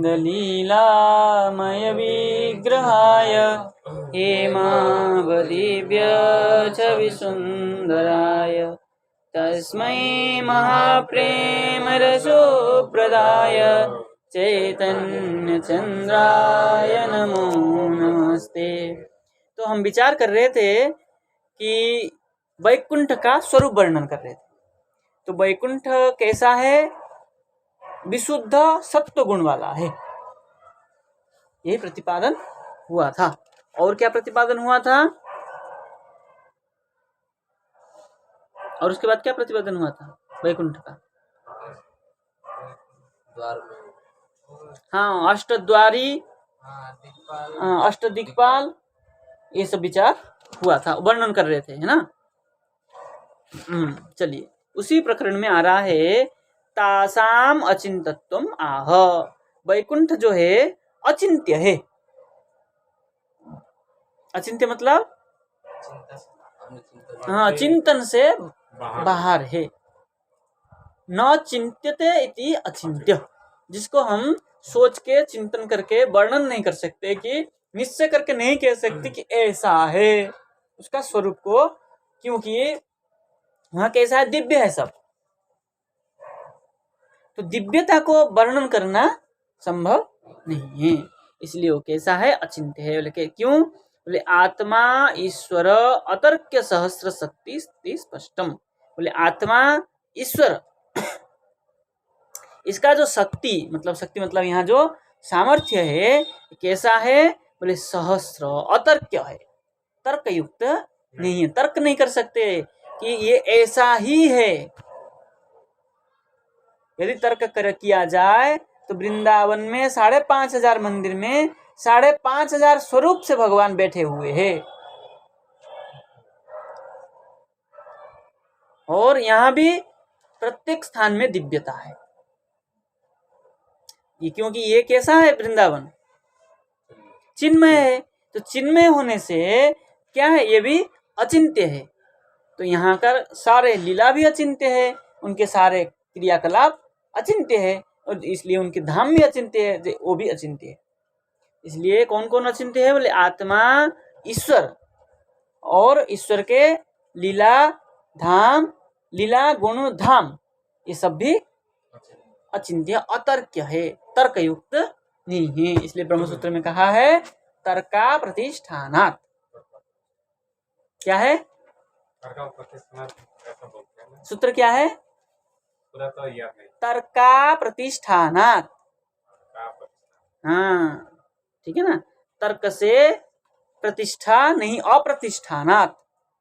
गोविन्दलीलामय विग्रहाय हेमावदिव्य छविसुन्दराय तस्मै महाप्रेमरसोप्रदाय चैतन्यचन्द्राय नमो नमस्ते। तो हम विचार कर रहे थे कि वैकुंठ का स्वरूप वर्णन कर रहे थे। तो वैकुंठ कैसा है? विशुद्ध सत्व गुण वाला है, ये प्रतिपादन हुआ था। और क्या प्रतिपादन हुआ था? और उसके बाद क्या प्रतिपादन हुआ था वैकुंठ का? हाँ, अष्टद्वारी, अष्टदिक्पाल, ये सब विचार हुआ था, वर्णन कर रहे थे, है ना। चलिए, उसी प्रकरण में आ रहा है तासाम अचिंतत्वम आह। वैकुंठ जो है अचिंत्य है। अचिंत्य मतलब हाँ, चिंतन से बाहर है। न चिंत्यते इति अचिंत्य, जिसको हम सोच के चिंतन करके वर्णन नहीं कर सकते, कि निश्चय करके नहीं कह सकते कि ऐसा है उसका स्वरूप को, क्योंकि वहां कैसा है? दिव्य है सब। तो दिव्यता को वर्णन करना संभव नहीं है, इसलिए वो कैसा है? अचिंत्य है। बोले क्यों? बोले आत्मा ईश्वर अतर्क्य सहस्र शक्ति स्पष्टम। बोले आत्मा ईश्वर, इसका जो शक्ति मतलब यहाँ जो सामर्थ्य है कैसा है? बोले सहस्र, अतर्क्य है, तर्क युक्त नहीं है। तर्क नहीं कर सकते कि ये ऐसा ही है। यदि तर्क किया जाए तो वृंदावन में 5,500 मंदिर में 5,500 स्वरूप से भगवान बैठे हुए हैं, और यहाँ भी प्रत्येक स्थान में दिव्यता है। ये क्योंकि ये कैसा है? वृंदावन चिन्मय है। तो चिन्मय होने से क्या है? ये भी अचिंत्य है। तो यहाँ कर सारे लीला भी अचिंत्य है, उनके सारे क्रियाकलाप अचिंत्य है, और इसलिए उनके धाम भी अचिंत्य है, वो भी अचिंत्य है। इसलिए कौन कौन अचिंत्य है? बोले आत्मा ईश्वर, और ईश्वर के लीला धाम, लीला गुण धाम, ये सब भी अचिंत्य, अतर्क्य है, तर्कयुक्त नहीं है। इसलिए ब्रह्मसूत्र में कहा है तर्का प्रतिष्ठानात्। क्या है सूत्र? क्या है? तर्का प्रतिष्ठानात्। हाँ, ठीक है ना। तर्क से प्रतिष्ठा नहीं, अप्रतिष्ठानात्।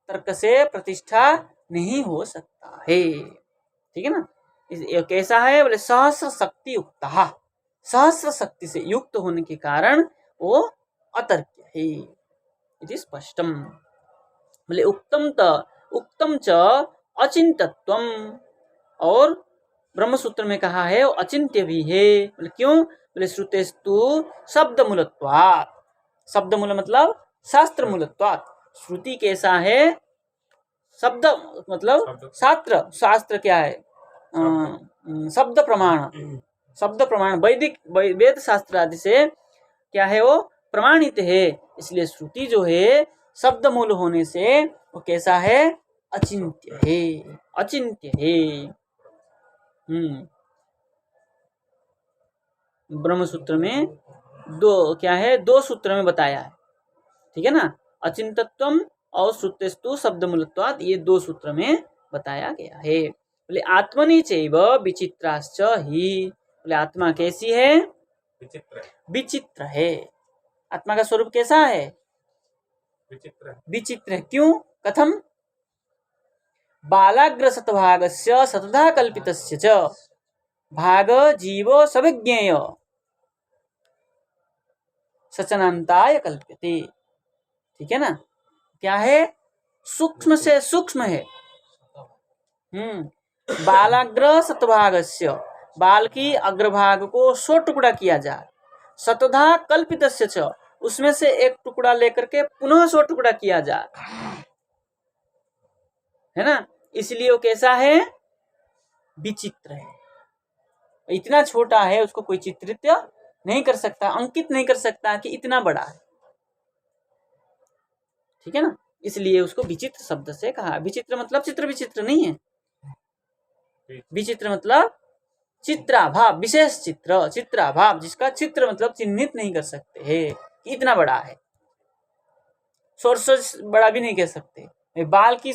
तर्क से प्रतिष्ठा नहीं हो सकता है, ठीक है ना। कैसा है? बोले सहस्र शक्ति युक्त, सहस्र शक्ति से युक्त होने के कारण वो अतर्क्य है, इति स्पष्टम। बोले उक्तम च अचिंतत्वम, और ब्रह्मसूत्र में कहा है वो अचिंत्य भी है। बोले क्यों? बोले श्रुतेस्तु शब्द मूलत्वात्। शब्द मूल मतलब शास्त्र मूलत्वात्। श्रुति कैसा है? शब्द मतलब शास्त्र क्या है? शब्द प्रमाण, शब्द प्रमाण, वैदिक वेद शास्त्र आदि से क्या है? वो प्रमाणित है। इसलिए श्रुति जो है शब्द मूल होने से वो कैसा है? अचिंत्य है, अचिंत्य है। ब्रह्मसूत्र में दो सूत्र में बताया है, ठीक है ना। अचिंतत्वम और श्रुतेस्तु शब्द मूलत्वात्, ये 2 सूत्र में बताया गया है। बोले आत्मनि चैव विचित्राश्च ही। बोले आत्मा कैसी है? विचित्र है। आत्मा का स्वरूप कैसा है? विचित्र है। क्यों? कथम? बालाग्र शतभागस्य शतधा कल्पितस्य च भाग जीवो सविज्ञेय सचनांताय कल्प्यते। ठीक है ना। क्या है? सूक्ष्म से सूक्ष्म है। बालाग्र शतभागस्य, बाल की अग्रभाग को 100 टुकड़ा किया जाए, शतधा कल्पितस्य च, उसमें से एक टुकड़ा लेकर के पुनः 100 टुकड़ा किया जाए, है ना। इसलिए वो कैसा है? विचित्र है। इतना छोटा है, उसको कोई चित्रित नहीं कर सकता, अंकित नहीं कर सकता कि इतना बड़ा है, ठीक है ना। इसलिए उसको विचित्र शब्द से कहा। विचित्र मतलब चित्र विचित्र नहीं है, विचित्र मतलब चित्राभाव, विशेष चित्र, चित्राभाव, जिसका चित्र मतलब चिन्हित नहीं कर सकते है कि इतना बड़ा है। सोर्स बड़ा भी नहीं कह सकते। बाल की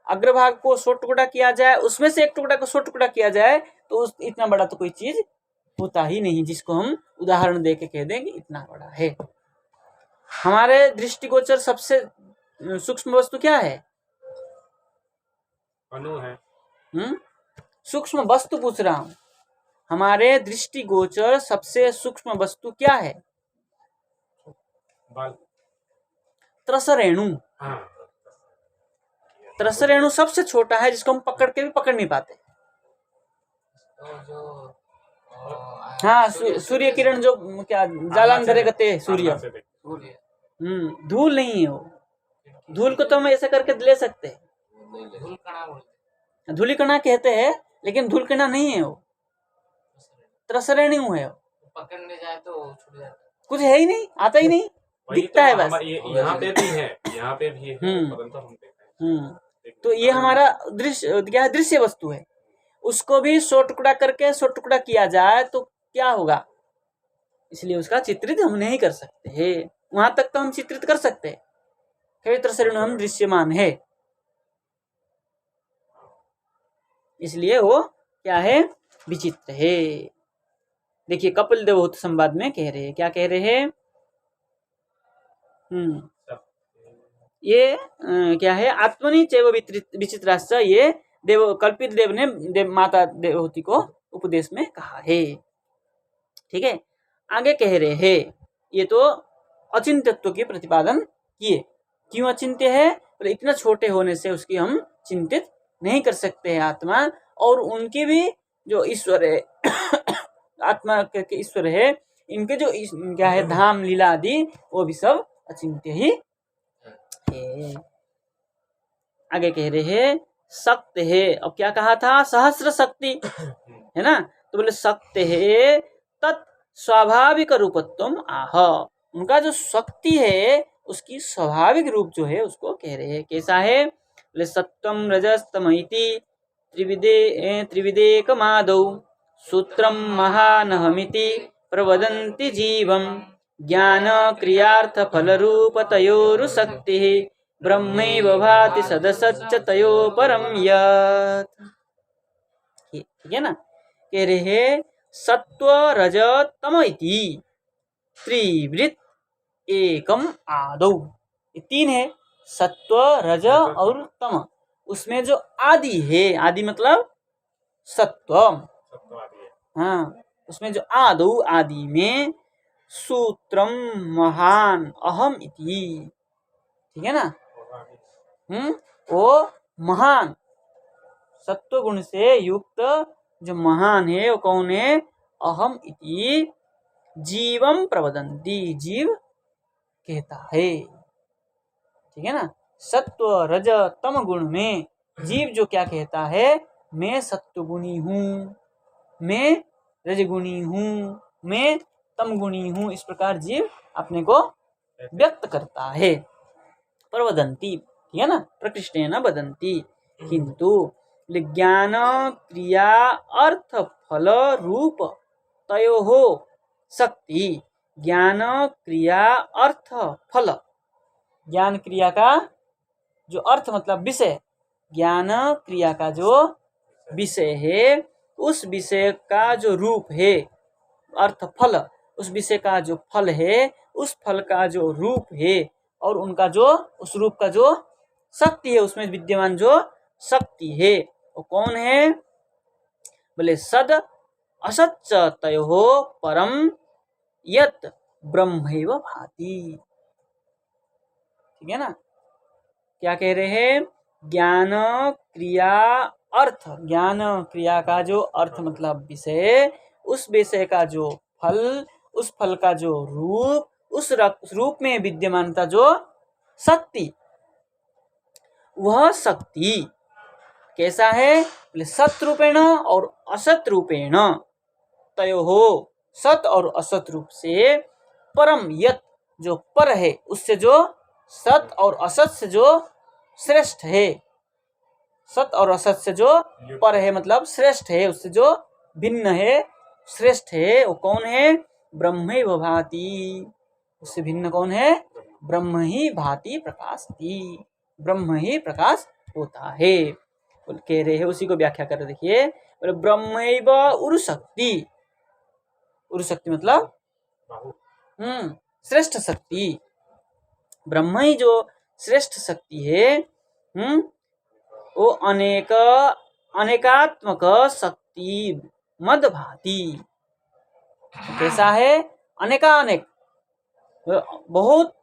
अग्रभाग को 100 टुकड़ा किया जाए, उसमें से एक टुकड़ा को 100 टुकड़ा किया जाए तो उस इतना बड़ा तो कोई चीज होता ही नहीं जिसको हम उदाहरण दे के कह दें कि इतना बड़ा है। हमारे दृष्टिगोचर सबसे सूक्ष्म वस्तु क्या है? अणु है। सूक्ष्म वस्तु पूछ रहा हूं। हमारे दृष्टिगोचर सबसे सूक्ष्म वस्तु क्या है? बाल। त्रसरेणु। हाँ। त्रसरेणु सबसे छोटा है, जिसको हम पकड़ के भी पकड़ नहीं पाते। हाँ, सूर्य किरण जो क्या जालांधरे कहते हैं, सूर्य। धूल नहीं है वो। धूल को तो हम ऐसे करके ले सकते हैं, धूलिकणा कहते हैं, लेकिन धूलकणा नहीं है वो, त्रसरेणु है वो। पकड़ने जाए तो छूट जाता है, कुछ है ही नहीं, आता ही नहीं, दिखता है बस। यहाँ पे भी है, यहाँ पे भी है, परंतु हम देखते हैं। तो ये हमारा दृश्य क्या है? दृश्य वस्तु है। उसको भी 100 टुकड़ा करके 100 टुकड़ा किया जाए तो क्या होगा? इसलिए उसका चित्रित हम नहीं कर सकते है। वहां तक तो हम चित्रित कर सकते हैं, त्रसरेणु हम दृश्यमान है। इसलिए वो क्या है? विचित्र है। देखिए कपिल देवहूति संवाद में कह रहे हैं, क्या कह रहे हैं? ये क्या है? आत्मनि चैव विचित्राश्च, ये देव कल्पित देव ने माता देवहूति को उपदेश में कहा है। ठीक है, आगे कह रहे हैं, ये तो अचिंत्यत्व की प्रतिपादन किए। क्यों अचिंत्य है? बोले इतना छोटे होने से उसकी हम चिंतित नहीं कर सकते हैं आत्मा, और उनकी भी जो ईश्वर है आत्मा के ईश्वर है, इनके जो क्या है धाम लीला आदि, वो भी सब अचिंत्य ही है। आगे कह रहे हैं शक्ति है। अब क्या कहा था? सहस्र शक्ति है ना, तो बोले शक्ति है तत् स्वाभाविक रूपत्वम आह। उनका जो शक्ति है उसकी स्वाभाविक रूप जो है उसको कह रहे हैं। कैसा है? बोले सत्वम रजस्तमइति त्रिविदेकमादौ सूत्रम महानहमिति प्रवदन्ति जीवम ज्ञान क्रियार्थ फल रूपतयोरु शक्ति ब्रह्मैव भाति सदसच्च तयो परम यत्। ठीक है ना, कह रहे सत्व रज तम इति त्रिवृत एकम आदौ। ये तीन है, सत्व रज और तम। उसमें जो आदि है, आदि मतलब सत्व, हाँ, उसमें जो आदौ आदि में सूत्रम महान अहम इति, ठीक है ना, वो महान सत्व गुण से युक्त जो महान है वो कौन है? अहम इति जीवम प्रवदन्ति, जीव कहता है। ठीक है ना, सत्व रज तम गुण में जीव जो क्या कहता है? मैं सत्वगुणी हूँ, मैं रजगुणी हूँ, मैं तमगुणी हूँ। इस प्रकार जीव अपने को व्यक्त करता है। प्रवदन्ति, ठीक है ना, प्रकृष्टेन वदन्ति। किंतु ज्ञान क्रिया अर्थ फल रूप तयोः शक्ति, ज्ञान क्रिया अर्थ फल, ज्ञान क्रिया का जो अर्थ मतलब विषय, ज्ञान क्रिया का जो विषय है, उस विषय का जो रूप है अर्थ फल, उस विषय का जो फल है, उस फल का जो रूप है, और उनका जो उस रूप का जो शक्ति है, उसमें विद्यमान जो शक्ति है वो कौन है? बोले सद असच्च तयोः परम यत् ब्रह्मैव भाति। ठीक है ना, क्या कह रहे हैं? ज्ञान क्रिया अर्थ, ज्ञान क्रिया का जो अर्थ मतलब विषय, उस विषय का जो फल, उस फल का जो रूप, उस रूप में विद्यमानता जो शक्ति, वह शक्ति कैसा है? सत रूपेण और असत रूपेण तयोः सत और असत रूप से परम यत जो पर है उससे जो सत और असत से जो श्रेष्ठ है, सत और असत से जो पर है मतलब श्रेष्ठ है, उससे जो भिन्न है श्रेष्ठ है, वो कौन है? ब्रह्मैव भाति। उससे भिन्न कौन है? ब्रह्म ही भाति प्रकाशति, ब्रह्म ही प्रकाश होता है। कह रहे हैं उसी को व्याख्या कर देखिए, बोले ब्रह्मैव उरुशक्ति, उरुशक्ति मतलब श्रेष्ठ शक्ति, ब्रह्म ही जो श्रेष्ठ शक्ति है वो अनेकात्मक शक्ति मद भाति। कैसा है? अनेकानेक, बहुत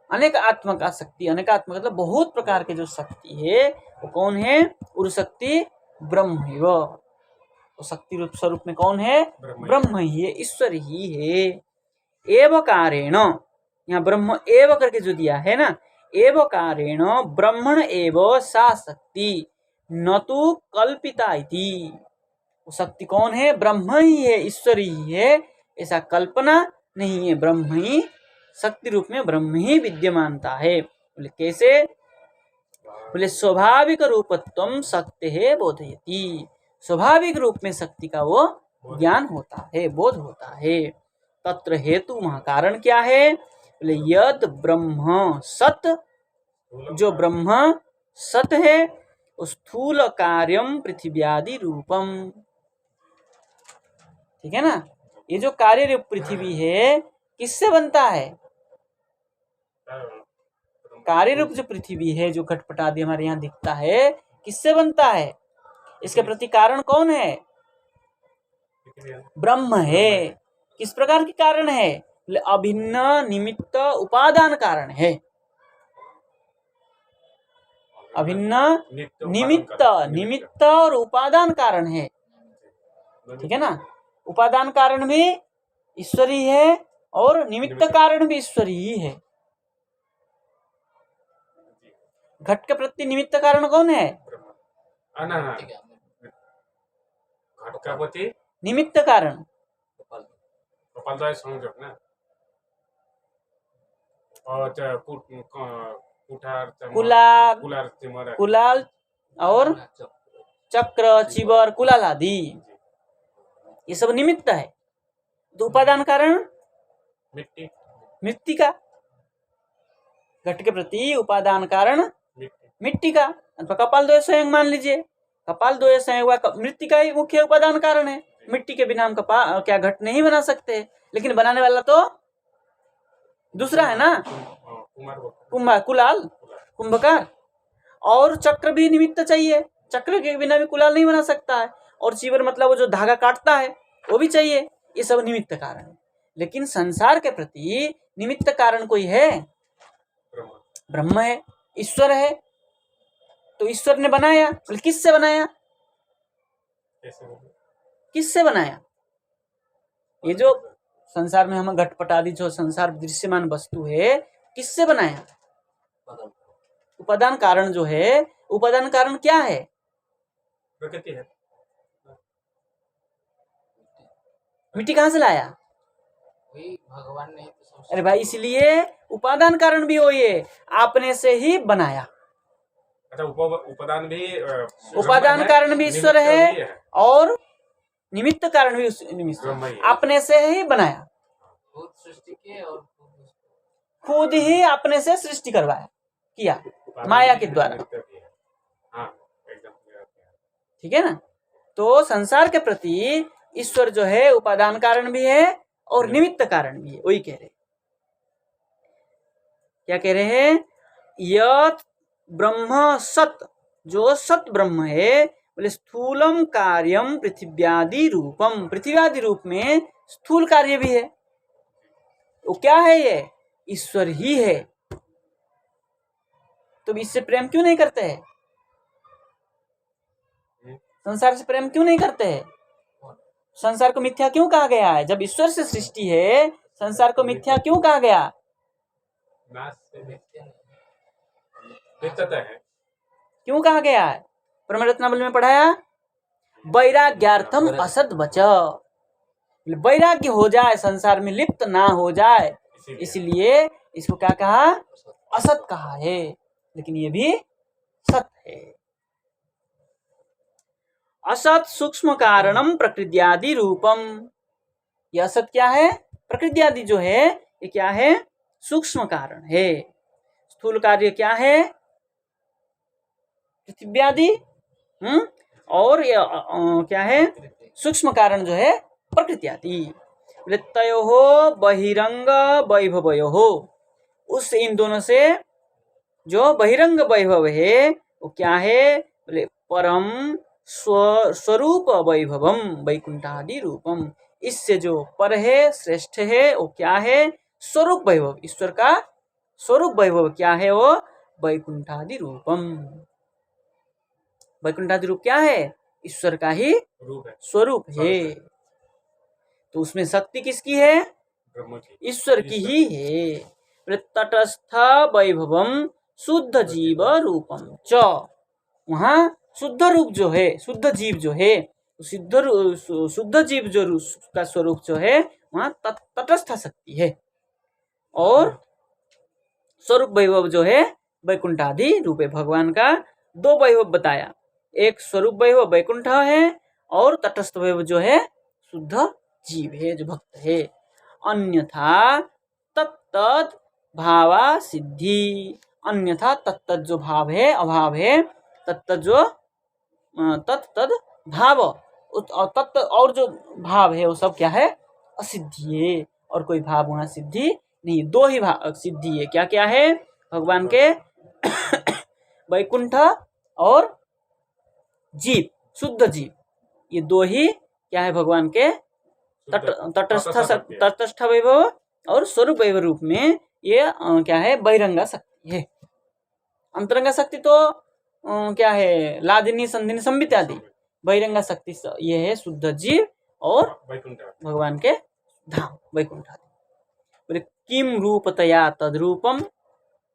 अनेक आत्मा का शक्ति, अनेकात्मक मतलब बहुत प्रकार के जो शक्ति है वो कौन है? उरुशक्ति ब्रह्म है। वो शक्ति रूप स्वरूप में कौन है? ब्रह्म ही है, ईश्वर ही है। एवकारेण, यहाँ ब्रह्म एव करके जो दिया है ना, एवकारेण ब्रह्मण एव सा शक्ति न तो कल्पिता इति। वो शक्ति कौन है? ब्रह्म ही है, ईश्वर ही है, ऐसा कल्पना नहीं है, ब्रह्म ही शक्ति रूप में ब्रह्म ही विद्यमानता है। बोले कैसे? बोले स्वाभाविक रूपत्वम शक्ति है बोधयति, स्वाभाविक रूप में शक्ति का वो ज्ञान होता है, बोध होता है। तत्र हेतु वहाँ कारण क्या है? बोले यद ब्रह्म सत, जो ब्रह्म सत है, स्थूल कार्यम पृथ्व्यादि रूपम। ठीक है ना? ये जो कार्य रूप पृथ्वी है किससे बनता है? कार्य रूप जो पृथ्वी है, जो घटपट आदि हमारे यहाँ दिखता है, किससे बनता है? इसके प्रति कारण कौन है? ब्रह्म है। किस प्रकार के कारण है? अभिन्न निमित्त उपादान कारण है। अभिन्न निमित्त और उपादान कारण है। ठीक है ना? उपादान कारण भी ईश्वर ही है और निमित्त कारण भी ईश्वर ही है। घट के प्रति निमित्त कारण कौन है? घट का प्रति निमित्त कारण कुलाल और चक्र चिबर कुलाल आदि ये सब निमित्त है। तो उपादान कारण मिट्टी का, घट के प्रति उपादान कारण मिट्टी का, अथवा कपाल द्वय स्वयं मान लीजिए, कपाल द्वय स्वयं मिट्टी का ही मुख्य उपादान कारण है। मिट्टी के बिना हम कपाल क्या घट नहीं बना सकते, लेकिन बनाने वाला तो दूसरा है ना, कुंभकार। और चक्र भी निमित्त चाहिए, चक्र के बिना भी कुलाल नहीं बना सकता है। और चिवर मतलब वो जो धागा काटता है वो भी चाहिए। ये सब निमित्त कारण है। लेकिन संसार के प्रति निमित्त कारण कोई है? ब्रह्म है, ईश्वर है। तो ईश्वर ने बनाया, किससे बनाया? किससे बनाया? ये जो संसार में हम घटपट आदि जो संसार दृश्यमान वस्तु है, किससे बनाया? उपादान कारण जो है, उपादान कारण क्या है? प्रकृति है। मिट्टी कहाँ से लाया? भगवान ने। अरे भाई, इसलिए उपादान कारण भी हो, ये आपने से ही बनाया। अच्छा, उपादान कारण भी ईश्वर है और निमित्त कारण भी अपने से ही बनाया। खुद ही अपने से सृष्टि करवाया, किया माया के द्वारा। ठीक है ना? तो संसार के प्रति ईश्वर जो है उपादान कारण भी है और निमित्त कारण भी है। वही कह रहे, क्या कह रहे हैं? यत ब्रह्म सत, जो सत ब्रह्म है, बोले स्थूलम कार्यम पृथ्व्यादि रूपम, पृथ्व्यादि रूप में स्थूल कार्य भी है। वो क्या है? ये ईश्वर ही है। तो इससे प्रेम क्यों नहीं करते हैं? संसार से प्रेम क्यों नहीं करते हैं? संसार को मिथ्या क्यों कहा गया है? जब ईश्वर से सृष्टि है, संसार को मिथ्या क्यों कहा गया? क्यों कहा गया है? परम रत्नावली में पढ़ाया, वैराग्यार्थम असद बच। वैराग्य हो जाए, संसार में लिप्त ना हो जाए, इसलिए इसको क्या कहा? असत कहा है, लेकिन ये भी सत है। असत सूक्ष्म कारणम प्रकृत्यादि रूपम। ये असत क्या है? प्रकृति आदि जो है ये क्या है? सूक्ष्म कारण है। स्थूल कार्य क्या है? पृथ्वी आदि। और ये क्या है? सूक्ष्म कारण जो है प्रकृति आदि। वृत्तयो हो बहिरंग वैभवयो हो, उस इन दोनों से जो बहिरंग वैभव है वो क्या है? बोले परम स्वरूप वैभवम वैकुंठादि रूपम। इससे जो पर है, श्रेष्ठ है, वो क्या है? स्वरूप वैभव। ईश्वर का स्वरूप वैभव क्या है? वो वैकुंठादि रूपम। वैकुंठादि रूप क्या है? ईश्वर का ही स्वरूप है। तो उसमें शक्ति किसकी है? ईश्वर की ही है। तटस्थ वैभवम शुद्ध जीव रूपम च। वहाँ शुद्ध रूप जो है, शुद्ध जीव जो है, शुद्ध जीव जो का स्वरूप जो है वहाँ तटस्थ शक्ति है। और स्वरूप वैभव जो है वैकुंठादि रूप है। भगवान का दो वैभव बताया, एक स्वरूप वैभव वैकुंठ है और तटस्थ वैभव जो है शुद्ध जीव है, जो भक्त है। अन्यथा तत्तद भावा सिद्धि। अन्यथा तत्तद जो भाव है, अभाव है, तत्तद जो तत्तद भाव, तत्त और जो भाव है वो सब क्या है? असिद्धि है। और कोई भाव वहाँ सिद्धि नहीं, दो ही भाव सिद्धि है। क्या क्या है? भगवान के वैकुंठ और जीव, शुद्ध जीव, ये दो ही क्या है? भगवान के तटस्थ वैभव और स्वरूप वैभव रूप में ये क्या है? बहिरंगा शक्ति है। अंतरंगा शक्ति तो क्या है? लादिनी संधिनी संबित आदि। बहिरंगा शक्ति ये है शुद्ध जीव और भगवान के धाम वैकुंठ आदि। बोले किम रूपतया तद्रूपम,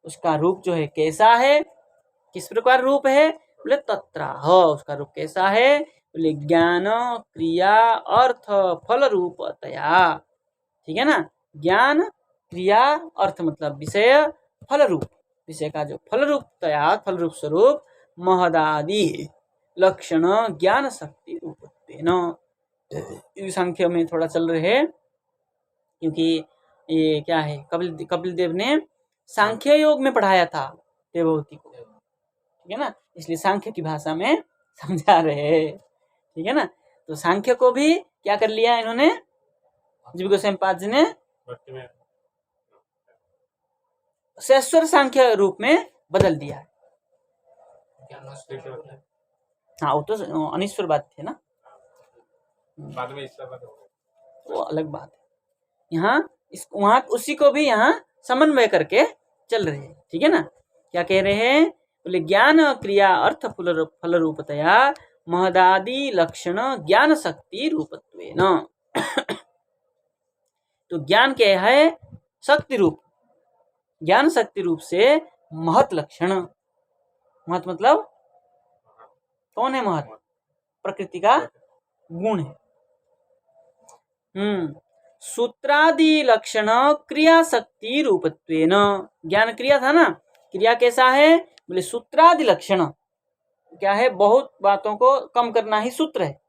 उसका रूप जो है कैसा है? किस प्रकार रूप है? बोले तत्राह, उसका रूप कैसा है? बोले ज्ञान क्रिया अर्थ फल रूपतया। ठीक है ना? ज्ञान क्रिया अर्थ मतलब विषय, फल रूप विषय का जो फल रूपतया, फल रूप स्वरूप, महदादि लक्षण ज्ञान शक्ति रूपत्वेन। सांख्य में थोड़ा चल रहे हैं, क्योंकि ये क्या है? कपिल देव ने सांख्य योग में पढ़ाया था देवभूति को, ठीक है ना? इसलिए सांख्य की भाषा में समझा रहे हैं, ठीक है ना? तो सांख्य को भी क्या कर लिया इन्होंने? जीव गोस्वामी पाद जी ने शेश्वर सांख्य रूप में बदल दिया है। हाँ, वो तो अनिश्वर बात थे ना, बाद में वो अलग बात है। यहाँ वहाँ उसी को भी यहाँ समन्वय करके चल रहे हैं, ठीक है ना? क्या कह रहे हैं? बोले ज्ञान क्रिया अर्थ फल रूपतया महदादि लक्षण ज्ञान शक्ति रूपत्वेन। तो ज्ञान क्या है? शक्ति रूप। ज्ञान शक्ति रूप से महत लक्षण। महत मतलब कौन है? महत प्रकृति का गुण है। सूत्रादि लक्षण क्रिया शक्ति रूपत्वेन। ज्ञान क्रिया था ना, क्रिया कैसा है? बोले सूत्रादि लक्षण क्या है? बहुत बातों को कम करना ही सूत्र है।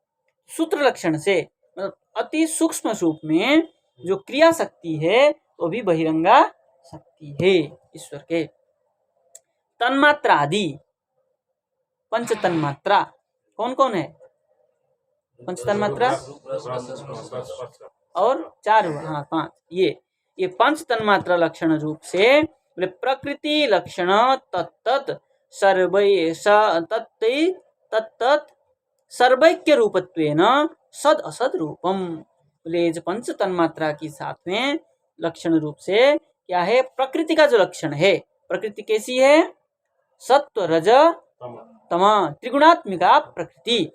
सूत्र लक्षण से मतलब अति सूक्ष्म रूप में जो क्रिया शक्ति है वो भी बहिरंगा शक्ति है ईश्वर के। तन्मात्रा आदि, पंच तन्मात्रा कौन कौन है? पंच तन्मात्रा और चार, हाँ 5। ये पंच तन्मात्रा लक्षण रूप से बोले प्रकृति लक्षण तत्त सर्वैक्य रूपत्वेन सद असद रूपम। बोले जो पंच तन्मात्रा की साथ में लक्षण रूप से क्या है? प्रकृति का जो लक्षण है, प्रकृति कैसी है? सत्व रज तम त्रिगुणात्मिका प्रकृति।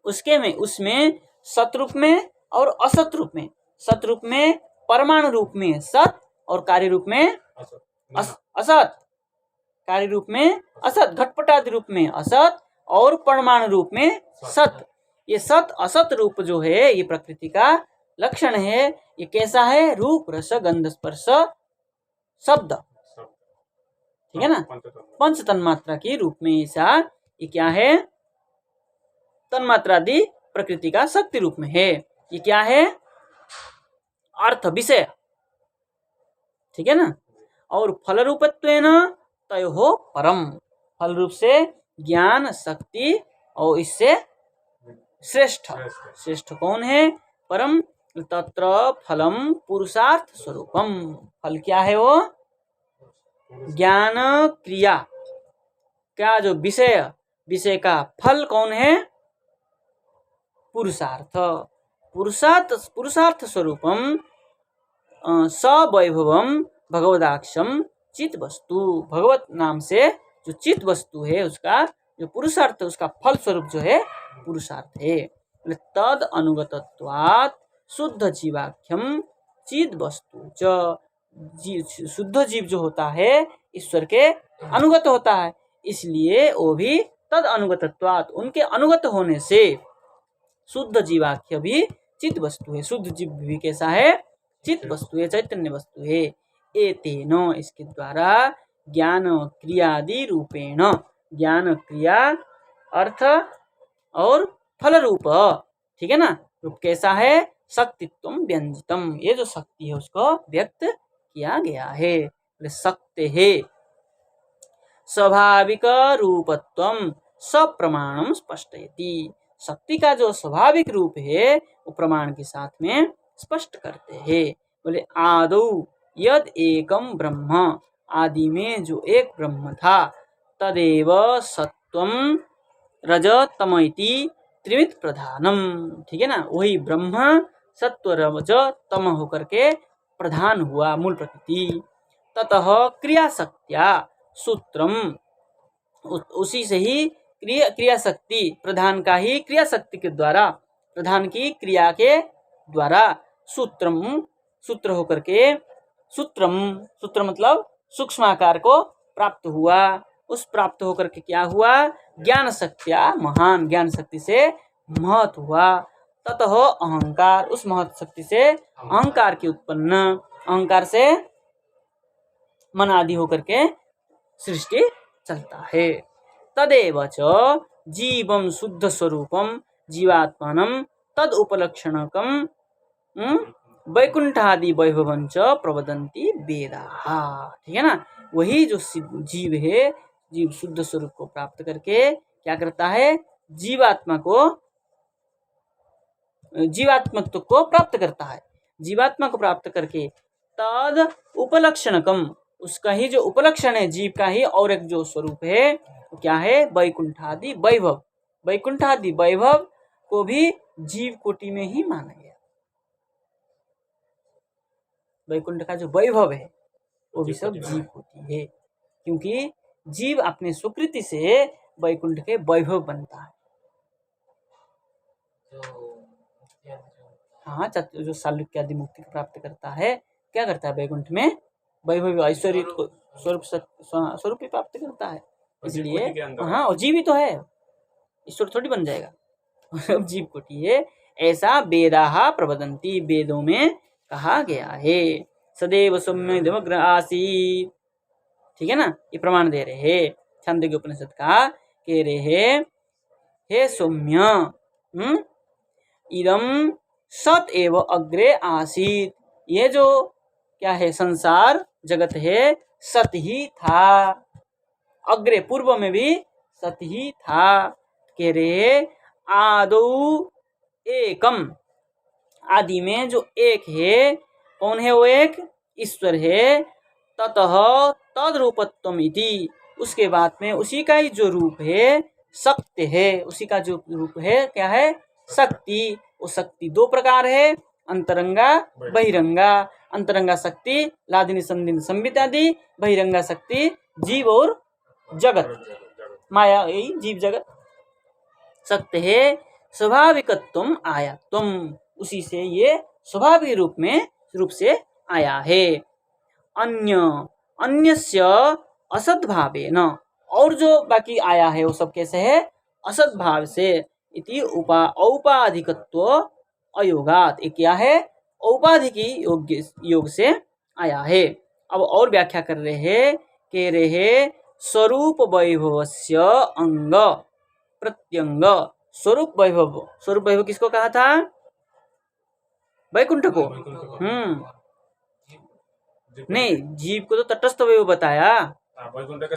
उसमें सत रूप में और असत रूप में। सत रूप में परमाणु रूप में सत और कार्य रूप में असत। कार्य रूप में असत, घटपटादि रूप में असत और परमाणु रूप में सत। ये सत असत रूप जो है ये प्रकृति का लक्षण है। ये कैसा है? रूप रस गंध स्पर्श शब्द, ठीक है ना, पंच तन्मात्रा की रूप में ऐसा ये क्या है? तन्मात्रादि प्रकृति का शक्ति रूप में है। ये क्या है? अर्थ विषय, ठीक है ना। और फल रूपत्वेन तयोः परम, फल रूप से ज्ञान शक्ति और इससे श्रेष्ठ, श्रेष्ठ कौन है? परम। तत्र फलम पुरुषार्थ स्वरूपम, फल क्या है? वो ज्ञान क्रिया का जो विषय, विषय का फल कौन है? पुरुषार्थ। पुरुषार्थ स्वरूपम सवैभवम भगवदाक्षम चित वस्तु, भगवत नाम से जो चित वस्तु है उसका जो पुरुषार्थ, उसका फल स्वरूप जो है पुरुषार्थ है। तद अनुगतत्वात् शुद्ध जीवाख्यम चिद वस्तु च, शुद्ध जीव जो होता है ईश्वर के अनुगत होता है, इसलिए वो भी तद अनुगतत्वात्, उनके अनुगत होने से शुद्ध जीवाख्य भी चित वस्तु है। शुद्ध जीव भी कैसा है? चित वस्तु है, चैतन्य वस्तु है। एतेन, इसके द्वारा ज्ञान क्रियादि रूपेण, ज्ञान क्रिया अर्थ और फल रूप, ठीक है ना, रूप कैसा है? शक्तित्वम व्यंजितम, ये जो शक्ति है उसको व्यक्त किया गया है। शक्ति है स्वाभाविक रूपत्वम सप्रमाणम स्पष्टयति, शक्ति का जो स्वाभाविक रूप है वो प्रमाण के साथ में स्पष्ट करते हैं। बोले आदौ यद एकम ब्रह्म, आदि में जो एक ब्रह्म था, तदेव सत्वम रजतम इति त्रिविध प्रधानम, ठीक है ना, वही ब्रह्म सत्व रज तम होकर के प्रधान हुआ, मूल प्रकृति। ततः क्रिया शक्त्या सूत्रम, उसी से ही क्रिया शक्ति, प्रधान का ही क्रिया शक्ति के द्वारा, प्रधान की क्रिया के द्वारा सूत्रम, सूत्र होकर के, सूत्रम, सूत्र मतलब सूक्ष्म आकार को प्राप्त हुआ। उस प्राप्त होकर के क्या हुआ? ज्ञान शक्त्या, महान ज्ञान शक्ति से महत हुआ। ततः अहंकार, उस महत शक्ति से अहंकार की उत्पन्न, अहंकार से मन आदि होकर के सृष्टि चलता है। तदेव च जीवम शुद्ध स्वरूपम जीवात्मानं तद उपलक्षणकम वैकुंठादि वैभवंच प्रवदन्ति वेदाः, ठीक है ना। वही जो जीव है, जीव शुद्ध स्वरूप को प्राप्त करके क्या करता है? जीवात्मा को, जीवात्मत्व को प्राप्त करता है। जीवात्मा को प्राप्त करके तद उपलक्षणकम, उसका ही जो उपलक्षण है जीव का ही और एक जो स्वरूप है वो क्या है? वैकुंठादि वैभव। वैकुंठादि वैभव को भी जीव कोटि में ही माना गया। वैकुंठ का जो वैभव है वो भी सब जीव कोटि है, क्योंकि जीव अपने सुकृति से वैकुंठ के वैभव बनता है। हाँ, जो सालुक्य आदि मुक्ति प्राप्त करता है, क्या करता है? वैकुंठ में वैभव ऐश्वर्य को स्वरूप ही प्राप्त करता है। इसलिए हाँ, और जीव ही तो है, ईश्वर थोड़ी बन जाएगा। जीव कोटि है, ऐसा वेदाः प्रवदन्ति, वेदों में कहा गया है। सदैव सौम्य देवग्र आसीत्, ठीक है ना, ये प्रमाण दे रहे हैं। छांदोग्य उपनिषद का कह रहे हैं, हे सौम्य, इदम सत एव अग्रे आसीत्, ये जो क्या है? संसार जगत है, सत ही था। अग्रे, पूर्व में भी सत ही था। कह रहे आदौ एकम, आदि में जो एक है, कौन है वो एक? ईश्वर है। ततः तद रूपत्वम इति, उसके बाद में उसी का ही जो रूप है शक्ति है, उसी का जो रूप है क्या है? शक्ति। वो शक्ति दो प्रकार है, अंतरंगा बहिरंगा। अंतरंगा शक्ति लादिनी संदिनी संबित आदि, बहिरंगा शक्ति जीव और जगत, माया, यही जीव जगत शक्ति है। स्वाभाविकत्वम आयात्वम, उसी से ये स्वाभाविक रूप से आया है। अन्यस्य असद्भावेन, और जो बाकी आया है वो सब कैसे है? असद्भाव से। इति औपाधिकत्व अयोगात। ये क्या है? औपाधिकी योग से आया है। अब और व्याख्या कर रहे हैं, कह रहे हैं स्वरूप वैभवस्य अंग प्रत्यंग। स्वरूप वैभव किसको कहा था? वैकुंठ को। नहीं, जीव को तो तटस्थ वैभव बताया, वैकुंठ का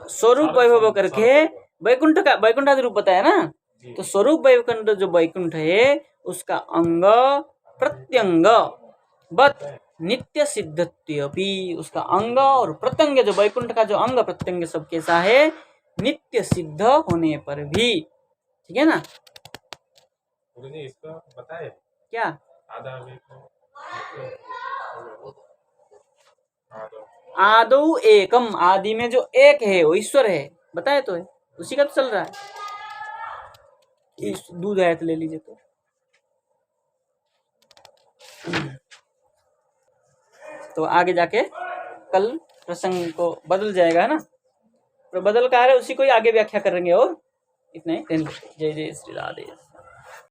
स्वरूप वैभव करके वैकुंठ आदि रूप बताया ना। तो स्वरूप वैकुंठ जो वैकुंठ है उसका अंग प्रत्यंग बत नित्य सिद्धत्वपि, उसका अंग और प्रत्यंग जो वैकुंठ का जो अंग प्रत्यंग सब कैसा है? नित्य सिद्ध होने पर भी। ठीक है ना? इसका बताए क्या? आदौ एकम, आदि में जो एक है वो ईश्वर है, बताए तो है, उसी का तो चल रहा है। इस दूध आयत ले लीजिए तो आगे जाके कल प्रसंग को बदल जाएगा, है ना? तो बदल का है उसी को ही आगे व्याख्या करेंगे। और इतना ही। जय जय श्री राधे।